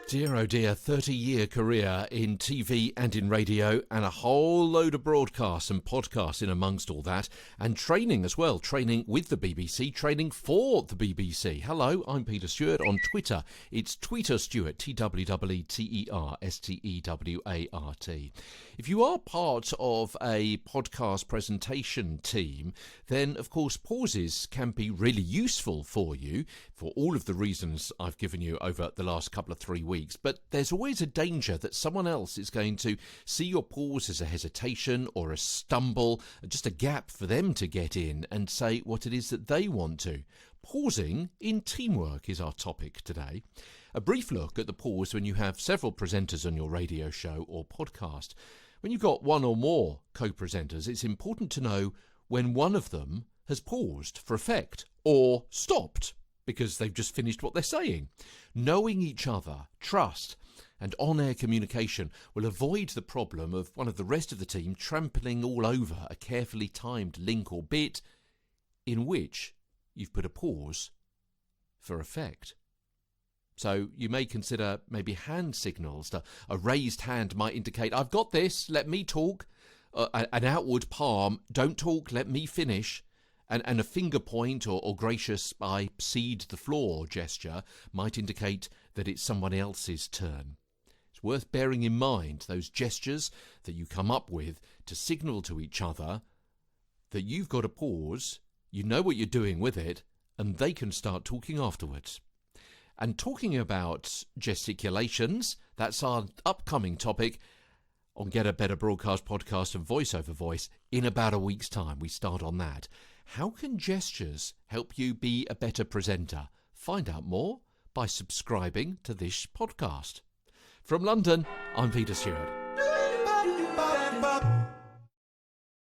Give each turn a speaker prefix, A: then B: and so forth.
A: Dear oh dear, 30-year career in TV and in radio, and a whole load of broadcasts and podcasts in amongst all that, and training as well, training with the BBC, training for the BBC. Hello, I'm Peter Stewart. On Twitter, it's Tweeter Stewart, TWEETERSTEWART. If you are part of a podcast presentation team, then of course pauses can be really useful for you for all of the reasons I've given you over the last couple of 3 weeks. But there's always a danger that someone else is going to see your pause as a hesitation or a stumble, just a gap for them to get in and say what it is that they want to. Pausing in teamwork is our topic today. A brief look at the pause when you have several presenters on your radio show or podcast. When you've got one or more co-presenters, it's important to know when one of them has paused for effect or stopped because they've just finished what they're saying. Knowing each other, trust, and on-air communication will avoid the problem of one of the rest of the team trampling all over a carefully timed link or bit in which you've put a pause for effect. So you may consider maybe hand signals. A raised hand might indicate, I've got this, let me talk. An outward palm, don't talk, let me finish. And a finger point or gracious I cede the floor gesture might indicate that it's someone else's turn. It's worth bearing in mind those gestures that you come up with to signal to each other that you've got a pause, you know what you're doing with it, and they can start talking afterwards. And talking about gesticulations, that's our upcoming topic on Get a Better Broadcast Podcast and Voice Over Voice in about a week's time. We start on that. How can gestures help you be a better presenter? Find out more by subscribing to this podcast. From London, I'm Peter Stewart.